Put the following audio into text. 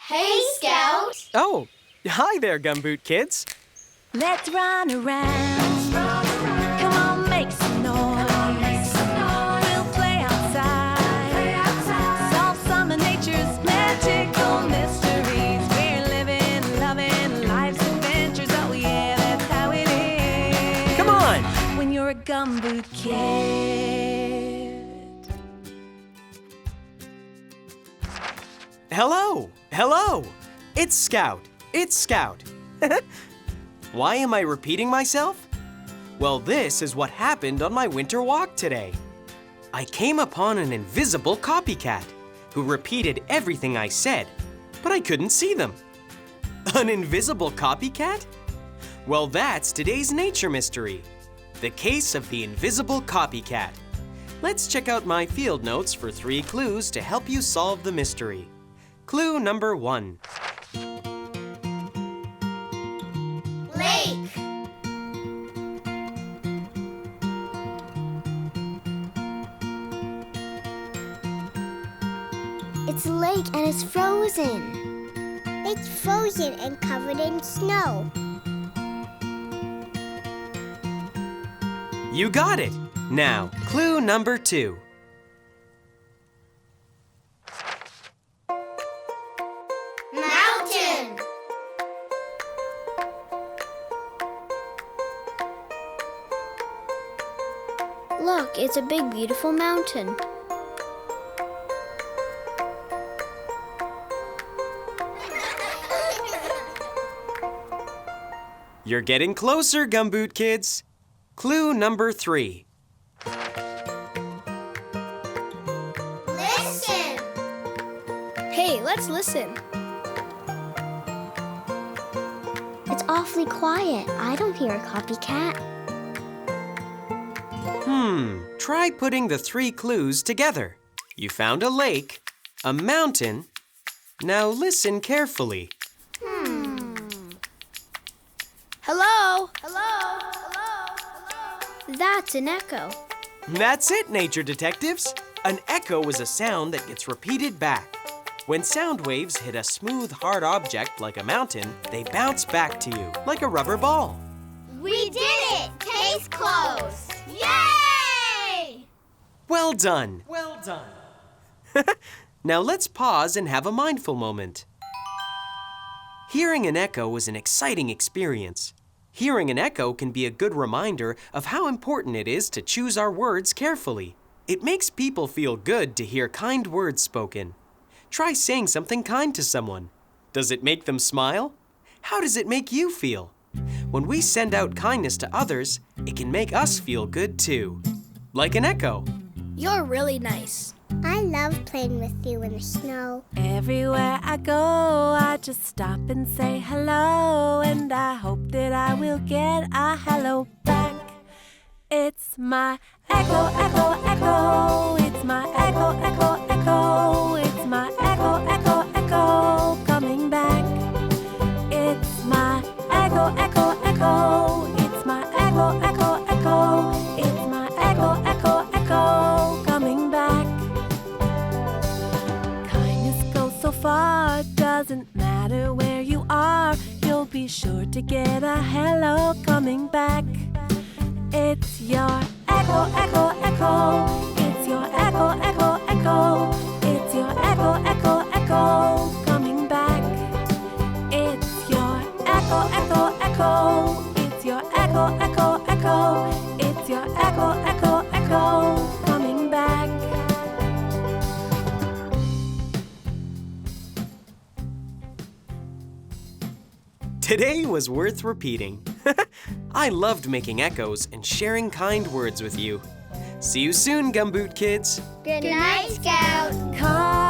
Hey, Scout! Oh, hi there, Gumboot Kids. Let's run around. Come on, make some noise. We'll play outside. Solve some of nature's magical mysteries. We're living, loving life's adventures. Oh yeah, that's how it is. Come on! When you're a Gumboot Kid. Hello! Hello! It's Scout. It's Scout. Why am I repeating myself? Well, this is what happened on my winter walk today. I came upon an invisible copycat who repeated everything I said, but I couldn't see them. An invisible copycat? Well, that's today's nature mystery. The case of the invisible copycat. Let's check out my field notes for 3 clues to help you solve the mystery. Clue number 1. Lake. It's a lake and it's frozen. It's frozen and covered in snow. You got it! Now, clue number 2. Mountain. Look, it's a big, beautiful mountain. You're getting closer, Gumboot Kids. Clue number 3. Listen. Hey, let's listen. It's awfully quiet. I don't hear a copycat. Try putting the 3 clues together. You found a lake, a mountain. Now listen carefully. Hello? Hello. Hello. Hello. That's an echo. That's it, nature detectives. An echo is a sound that gets repeated back. When sound waves hit a smooth, hard object like a mountain, they bounce back to you like a rubber ball. We did it! Case closed! Yay! Well done. Well done. Now let's pause and have a mindful moment. Hearing an echo is an exciting experience. Hearing an echo can be a good reminder of how important it is to choose our words carefully. It makes people feel good to hear kind words spoken. Try saying something kind to someone. Does it make them smile? How does it make you feel? When we send out kindness to others, it can make us feel good too. Like an echo. You're really nice. I love playing with you in the snow. Everywhere I go, I just stop and say hello, and I hope that I will get a hello back. It's my echo, echo, echo. It's my echo, echo, echo. It's my echo, echo, echo coming back. It's my echo, echo, echo. It's my echo, echo, echo. It's my echo, echo, echo coming back. Kindness goes so far, doesn't matter where you are. You'll be sure to get a hello coming back. It's your echo, echo, echo. It's your echo, echo, echo. It's your echo, echo, echo coming back. It's your echo, echo, echo. It's your echo, echo, echo. It's your echo, echo, echo coming back. Today was worth repeating. I loved making echoes and sharing kind words with you. See you soon, Gumboot Kids. Good night, Scout. Come